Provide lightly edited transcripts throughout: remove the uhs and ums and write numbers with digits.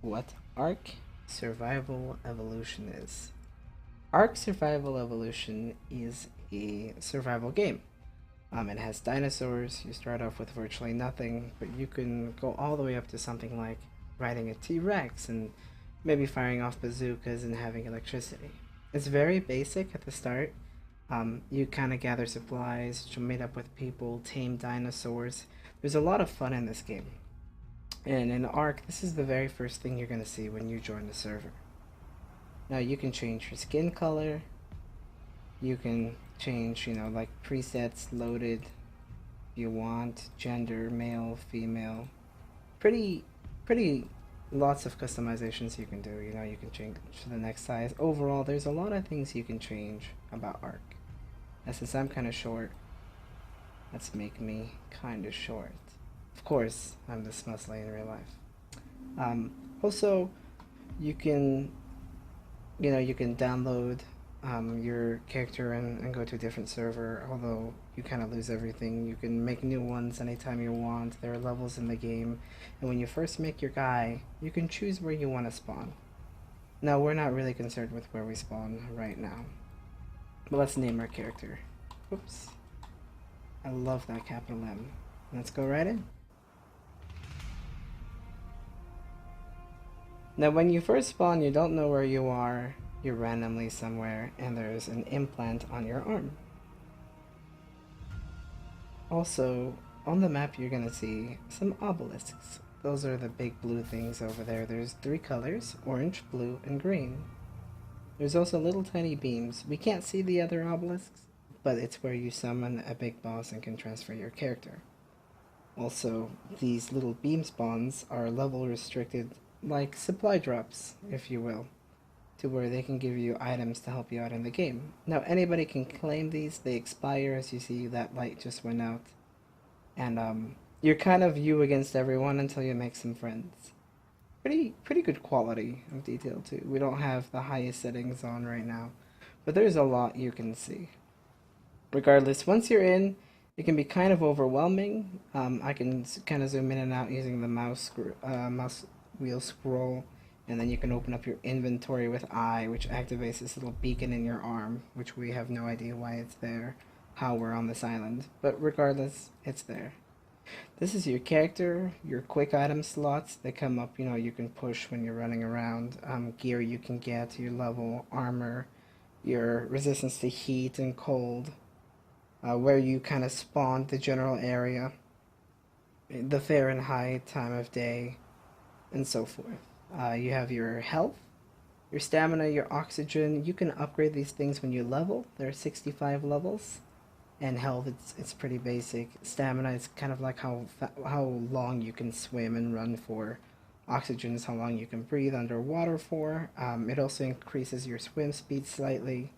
what Ark Survival Evolution is. Ark Survival Evolution is a survival game. It has dinosaurs. You start off with virtually nothing, but you can go all the way up to something like riding a T Rex and maybe firing off bazookas and having electricity. It's very basic at the start. You kind of gather supplies, you meet up with people, tame dinosaurs. There's a lot of fun in this game. And in Ark, this is the very first thing you're going to see when you join the server. Now, you can change your skin color, you can change, like presets loaded if you want, gender, male, female. Pretty, pretty lots of customizations you can do. You can change to the next size. Overall, there's a lot of things you can change about Ark. And since I'm kind of short, let's make me kind of short. Of course, I'm this muscly in real life. Also, you can, you can download your character and go to a different server. Although you kind of lose everything, you can make new ones anytime you want. There are levels in the game, and when you first make your guy, you can choose where you want to spawn. Now, we're not really concerned with where we spawn right now, but let's name our character. Oops, I love that capital M. Let's go right in. Now, when you first spawn, you don't know where you are. You're randomly somewhere, and there's an implant on your arm. Also, on the map, you're gonna see some obelisks. Those are the big blue things over there. There's three colors: orange, blue, and green. There's also little tiny beams. We can't see the other obelisks, but it's where you summon a big boss and can transfer your character. Also, these little beam spawns are level restricted, like supply drops, if you will, to where they can give you items to help you out in the game. Now, anybody can claim these. They expire, as you see that light just went out. And you're kind of you against everyone until you make some friends. Pretty good quality of detail too. We don't have the highest settings on right now, but there's a lot you can see. Regardless, once you're in, it can be kind of overwhelming. I can kind of zoom in and out using the mouse wheel scroll, and then you can open up your inventory with I, which activates this little beacon in your arm, which we have no idea why it's there, how we're on this island, but regardless, it's there. This is your character, your quick item slots that come up, you can push when you're running around, gear you can get, your level, armor, your resistance to heat and cold, where you kind of spawn the general area, the Fahrenheit, time of day, and so forth. You have your health, your stamina, your oxygen. You can upgrade these things when you level. There are 65 levels. And health, it's pretty basic. Stamina is kind of like how long you can swim and run for. Oxygen is how long you can breathe underwater for. It also increases your swim speed slightly.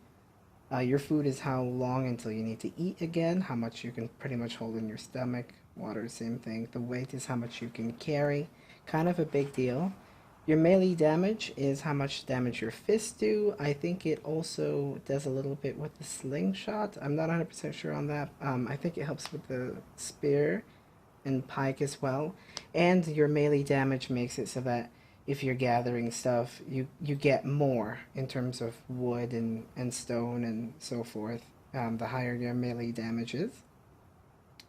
Your food is how long until you need to eat again, how much you can pretty much hold in your stomach. Water, same thing. The weight is how much you can carry. Kind of a big deal. Your melee damage is how much damage your fists do. I think it also does a little bit with the slingshot. I'm not 100% sure on that. I think it helps with the spear and pike as well. And your melee damage makes it so that if you're gathering stuff, you get more in terms of wood and stone and so forth. The higher your melee damage is.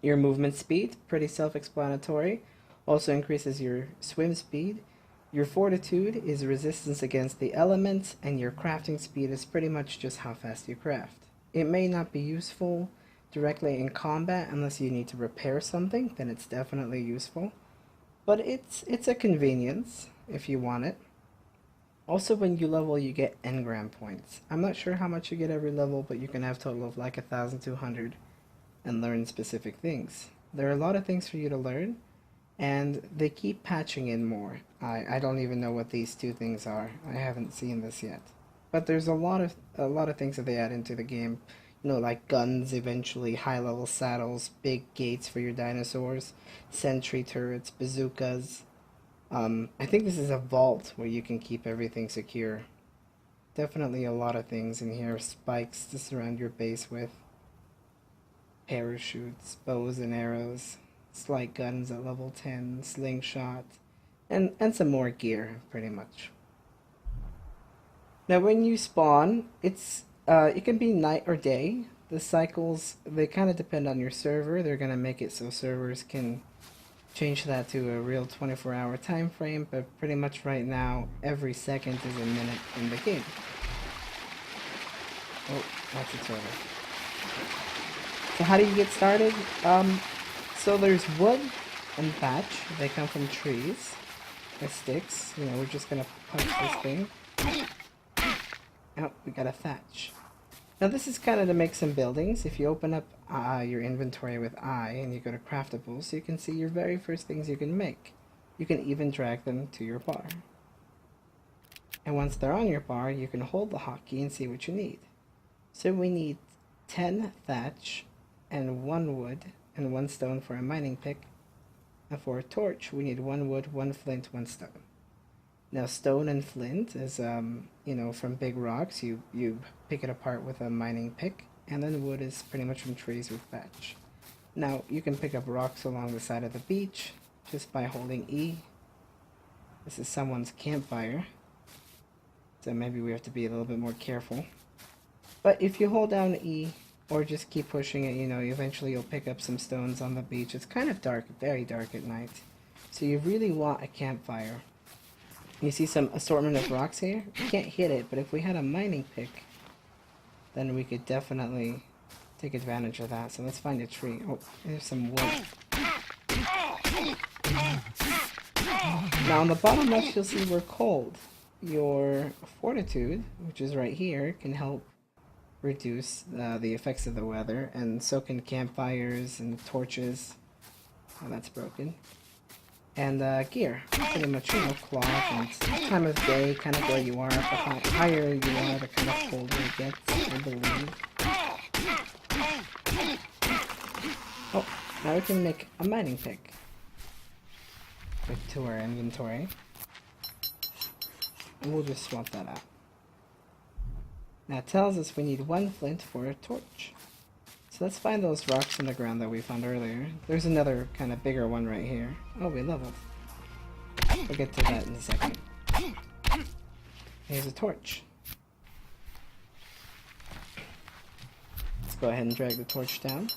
Your movement speed, pretty self-explanatory. Also increases your swim speed. Your fortitude is resistance against the elements, and your crafting speed is pretty much just how fast you craft. It may not be useful directly in combat unless you need to repair something, then it's definitely useful. But it's a convenience if you want it. Also, when you level, you get engram points. I'm not sure how much you get every level, but you can have a total of like 1,200 and learn specific things. There are a lot of things for you to learn, and they keep patching in more. I don't even know what these two things are. I haven't seen this yet. But there's a lot of things that they add into the game. Like guns eventually, high level saddles, big gates for your dinosaurs, sentry turrets, bazookas. I think this is a vault where you can keep everything secure. Definitely a lot of things in here. Spikes to surround your base with, parachutes, bows and arrows, slight guns at level 10, slingshot, and some more gear, pretty much. Now, when you spawn, it can be night or day. The cycles, they kind of depend on your server. They're gonna make it so servers can change that to a real 24-hour time frame, but pretty much right now, every second is a minute in the game. Oh, that's a turtle. So how do you get started? So there's wood and thatch. They come from trees. The sticks. You know, we're just gonna punch this thing. Oh, we got a thatch. Now this is kind of to make some buildings. If you open up your inventory with I and you go to craftables, you can see your very first things you can make. You can even drag them to your bar. And once they're on your bar, you can hold the hotkey and see what you need. So we need 10 thatch and 1 wood and 1 stone for a mining pick. And for a torch, we need 1 wood, 1 flint, 1 stone. Now, stone and flint is, you know, from big rocks. You pick it apart with a mining pick, and then wood is pretty much from trees with thatch. Now, you can pick up rocks along the side of the beach just by holding E. This is someone's campfire, so maybe we have to be a little bit more careful. But if you hold down E, or just keep pushing it, you know, eventually you'll pick up some stones on the beach. It's kind of dark, very dark at night. So you really want a campfire. You see some assortment of rocks here? We can't hit it, but if we had a mining pick, then we could definitely take advantage of that. So let's find a tree. Oh, there's some wood. Now on the bottom left, you'll see we're cold. Your fortitude, which is right here, can help reduce the effects of the weather, and so can campfires and torches. Oh, that's broken. And gear, pretty much, you know, cloth and time of day, kind of where you are. The higher you are, the kind of colder it gets, I believe. Oh, now we can make a mining pick. Go to our inventory. And we'll just swap that out. Now it tells us we need 1 flint for a torch. So let's find those rocks in the ground that we found earlier. There's another kind of bigger one right here. Oh, we leveled. We'll get to that in a second. Here's a torch. Let's go ahead and drag the torch down.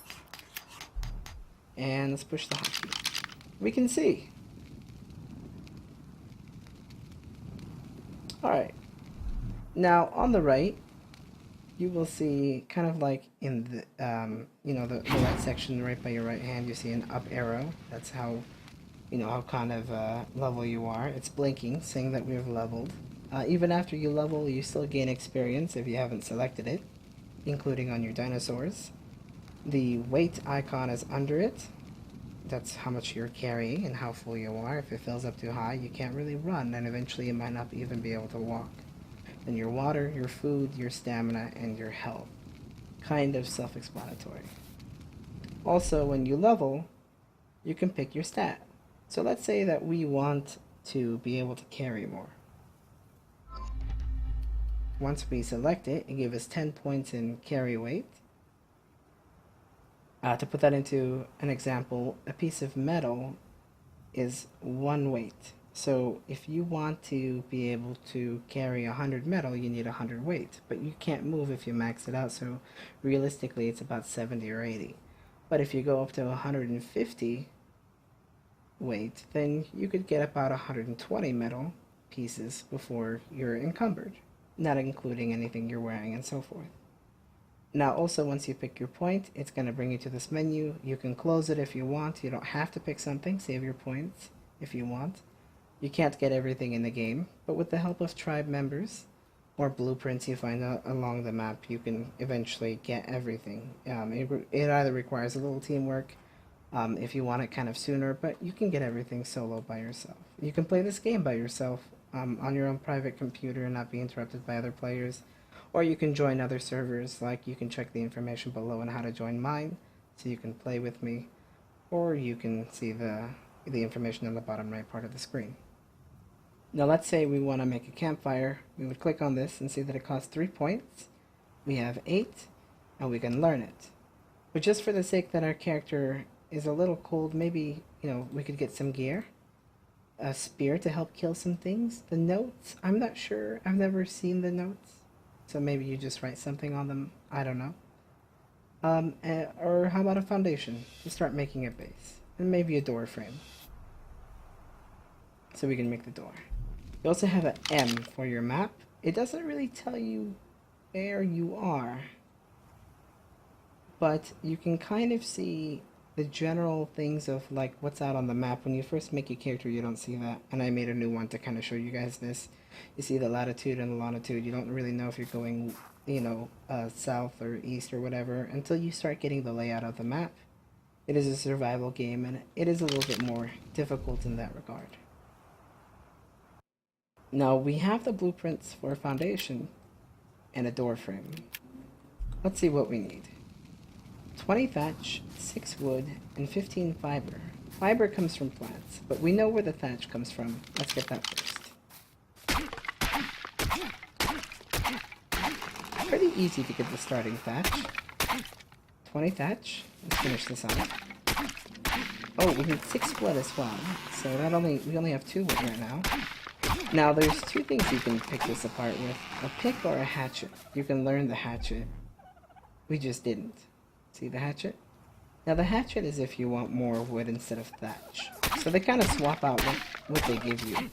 And let's push the hotkey. We can see. Alright. Now on the right, you will see kind of like in the, you know, the right section right by your right hand, you see an up arrow. That's how, you know, how kind of level you are. It's blinking, saying that we've leveled. Even after you level, you still gain experience if you haven't selected it, including on your dinosaurs. The weight icon is under it. That's how much you're carrying and how full you are. If it fills up too high, you can't really run, and eventually you might not even be able to walk. And your water, your food, your stamina, and your health. Kind of self-explanatory. Also, when you level, you can pick your stat. So let's say that we want to be able to carry more. Once we select it, it gives us 10 points in carry weight. To put that into an example, a piece of metal is 1 weight. So if you want to be able to carry 100 metal, you need 100 weight. But you can't move if you max it out, so realistically it's about 70 or 80. But if you go up to 150 weight, then you could get about 120 metal pieces before you're encumbered, not including anything you're wearing and so forth. Now also, once you pick your point, it's going to bring you to this menu. You can close it if you want. You don't have to pick something. Save your points if you want. You can't get everything in the game, but with the help of tribe members or blueprints you find along the map, you can eventually get everything. It either requires a little teamwork if you want it kind of sooner, but you can get everything solo by yourself. You can play this game by yourself on your own private computer and not be interrupted by other players. Or you can join other servers, like you can check the information below on how to join mine, so you can play with me. Or you can see the information on the bottom right part of the screen. Now let's say we want to make a campfire. We would click on this and see that it costs 3 points. We have 8, and we can learn it. But just for the sake that our character is a little cold, maybe, you know, we could get some gear. a spear to help kill some things. The notes, I'm not sure. I've never seen the notes. So maybe you just write something on them. I don't know. Or how about a foundation to start making a base? And maybe a door frame. So we can make the door. You also have an M for your map. It doesn't really tell you where you are, but you can kind of see the general things of like what's out on the map. When you first make your character, you don't see that, and I made a new one to kind of show you guys this. You see the latitude and the longitude. You don't really know if you're going, south or east or whatever until you start getting the layout of the map. It is a survival game, and it is a little bit more difficult in that regard. Now we have the blueprints for a foundation and a door frame. Let's see what we need. 20 thatch, 6 wood, and 15 fiber. Fiber comes from plants, but we know where the thatch comes from. Let's get that first. Pretty easy to get the starting thatch. 20 thatch. Let's finish this off. Oh, we need 6 wood as well. So we only have 2 wood right now. Now there's 2 things you can pick this apart with. A pick or a hatchet. You can learn the hatchet. We just didn't. See the hatchet? Now the hatchet is if you want more wood instead of thatch. So they kind of swap out what they give you.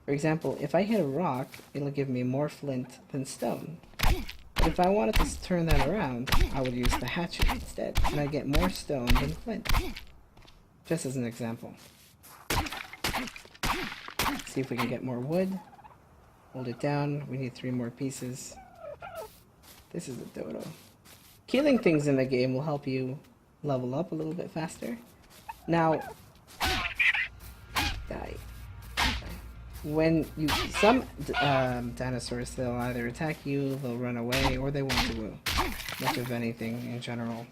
For example, if I hit a rock, it'll give me more flint than stone. But if I wanted to turn that around, I would use the hatchet instead, and I get more stone than flint. Just as an example. See if we can get more wood. Hold it down. We need 3 more pieces. This is a dodo. Killing things in the game will help you level up a little bit faster. Now, die. When some dinosaurs, they'll either attack you, they'll run away, or they won't do much of anything in general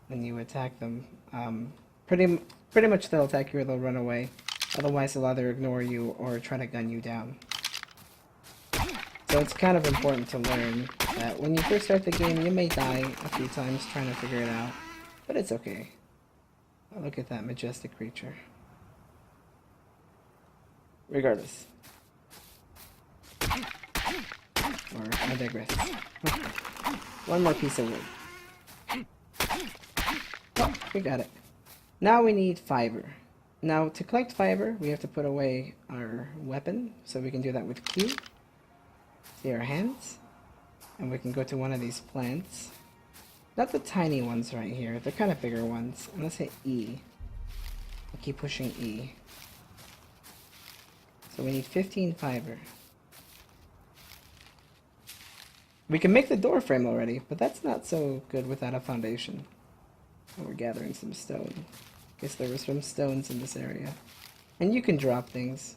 when you attack them. Pretty much they'll attack you or they'll run away. Otherwise, they'll either ignore you or try to gun you down. So it's kind of important to learn that when you first start the game, you may die a few times trying to figure it out. But it's okay. Oh, look at that majestic creature. Regardless. Or I digress. One more piece of wood. Oh, we got it. Now we need fiber. Now to collect fiber, we have to put away our weapon. So we can do that with Q. See our hands. And we can go to one of these plants. Not the tiny ones right here. They're kind of bigger ones. And let's hit E. We'll keep pushing E. So we need 15 fiber. We can make the door frame already, but that's not so good without a foundation. Oh, we're gathering some stone. Guess there were some stones in this area. And you can drop things.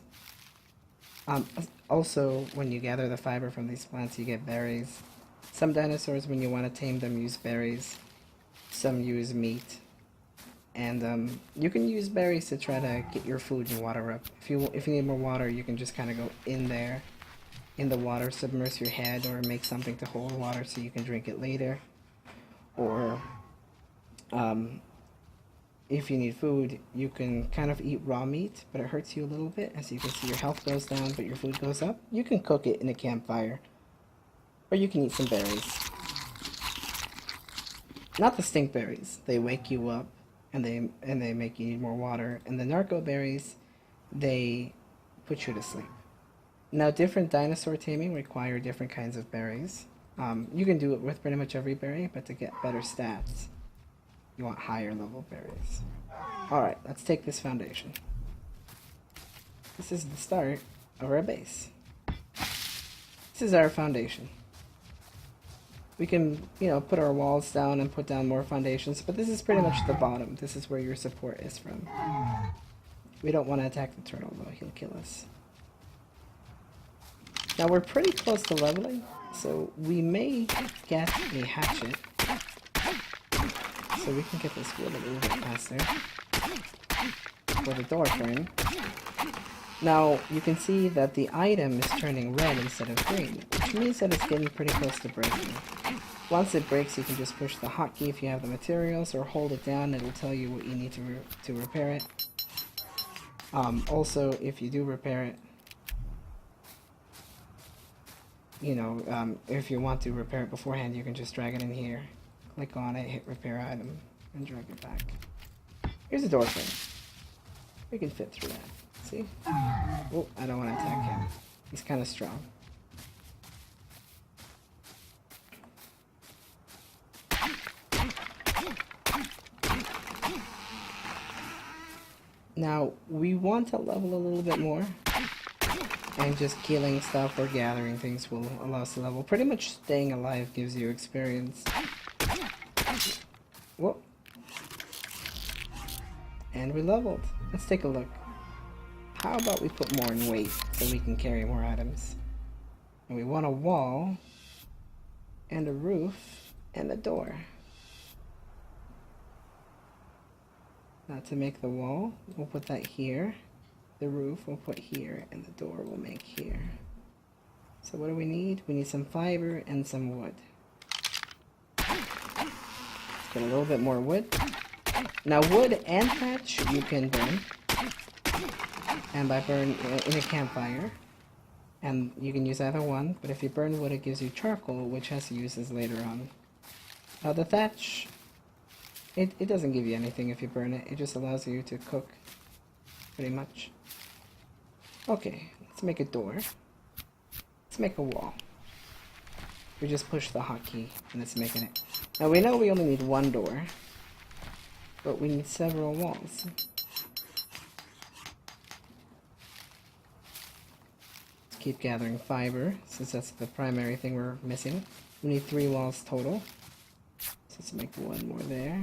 Also, when you gather the fiber from these plants, you get berries. Some dinosaurs, when you want to tame them, use berries. Some use meat. And you can use berries to try to get your food and water up. If you need more water, you can just kind of go in there, in the water, submerge your head, or make something to hold water so you can drink it later. Or if you need food, you can kind of eat raw meat, but it hurts you a little bit. As you can see, your health goes down, but your food goes up. You can cook it in a campfire, or you can eat some berries. Not the stink berries. They wake you up. And they make you need more water. And the narco berries, they put you to sleep. Now, different dinosaur taming require different kinds of berries. You can do it with pretty much every berry, but to get better stats, you want higher level berries. Alright, let's take this foundation. This is the start of our base. This is our foundation. We can, put our walls down and put down more foundations, but this is pretty much the bottom. This is where your support is from. We don't want to attack the turtle, though. He'll kill us. Now, we're pretty close to leveling, so we may get a hatchet. So we can get this wood a little bit faster. For the door frame. Now, you can see that the item is turning red instead of green, which means that it's getting pretty close to breaking. Once it breaks, you can just push the hotkey if you have the materials, or hold it down, it'll tell you what you need to repair it. Also, if you do repair it, you know, if you want to repair it beforehand, you can just drag it in here, click on it, hit repair item, and drag it back. Here's a door frame. We can fit through that. See? Oh, I don't want to attack him. He's kind of strong. Now, we want to level a little bit more. And just killing stuff or gathering things will allow us to level. Pretty much staying alive gives you experience. Whoa. And we leveled. Let's take a look. How about we put more in weight so we can carry more items? And we want a wall, and a roof, and a door. Now to make the wall, we'll put that here. The roof we'll put here, and the door we'll make here. So what do we need? We need some fiber and some wood. Let's get a little bit more wood. Now wood and thatch you can burn. And by burn in a campfire. And you can use either one, but if you burn wood it gives you charcoal, which has uses later on. Now the thatch, it doesn't give you anything if you burn it, it just allows you to cook, pretty much. Okay, let's make a door. Let's make a wall. We just push the hotkey and it's making it. Now we know we only need one door, but we need several walls. Let's keep gathering fiber, since that's the primary thing we're missing. We need 3 walls total. So let's make one more there.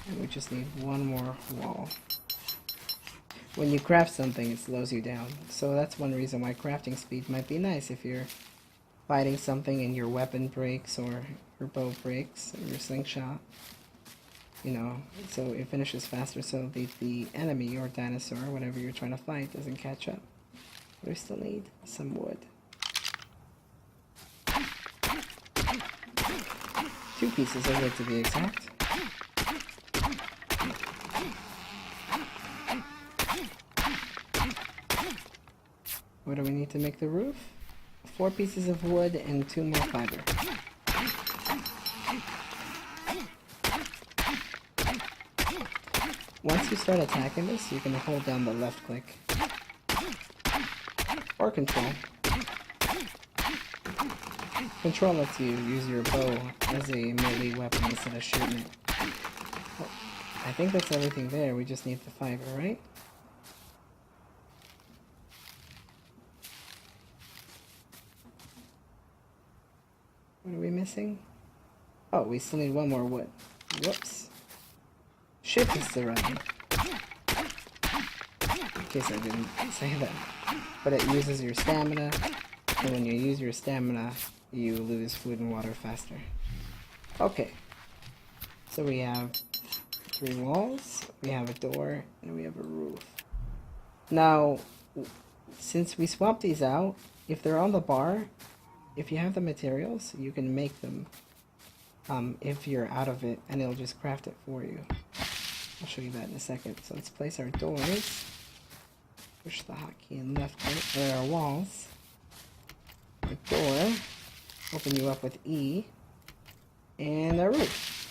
And we just need one more wall. When you craft something, it slows you down. So that's one reason why crafting speed might be nice if you're fighting something and your weapon breaks or your bow breaks or your slingshot. You know, so it finishes faster so the enemy or dinosaur or whatever you're trying to fight doesn't catch up. But we still need some wood. 2 pieces of wood to be exact. What do we need to make the roof? 4 pieces of wood and 2 more fiber. Once you start attacking this, you can hold down the left click. Or control. Control lets you use your bow as a melee weapon instead of shooting it. Well, I think that's everything there, we just need the fiber, right? What are we missing? Oh, we still need 1 more wood. Whoops. Shift is the run. In case I didn't say that. But it uses your stamina, and when you use your stamina, you lose food and water faster. Okay. So we have 3 walls, we have a door, and we have a roof. Now, since we swapped these out, if they're on the bar, if you have the materials, you can make them if you're out of it, and it'll just craft it for you. I'll show you that in a second. So let's place our doors. Push the hotkey and left click. There are walls. A door. Open you up with E. And a roof.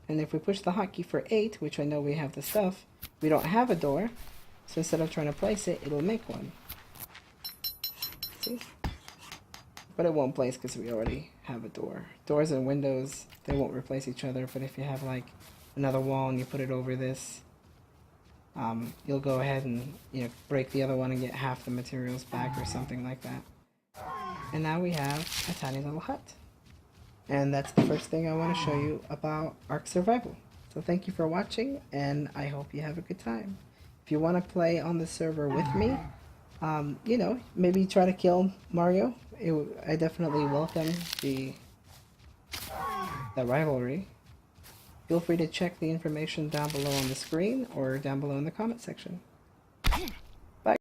And if we push the hotkey for 8, which I know we have the stuff, we don't have a door. So instead of trying to place it, it'll make one. See? But it won't place because we already have a door. Doors and windows, they won't replace each other, but if you have like another wall and you put it over this, you'll go ahead and, you know, break the other one and get half the materials back or something like that. And now we have a tiny little hut. And that's the first thing I want to show you about Ark Survival. So thank you for watching, and I hope you have a good time. If you want to play on the server with me, you know, maybe try to kill Mario. I definitely welcome the rivalry. Feel free to check the information down below on the screen or down below in the comment section.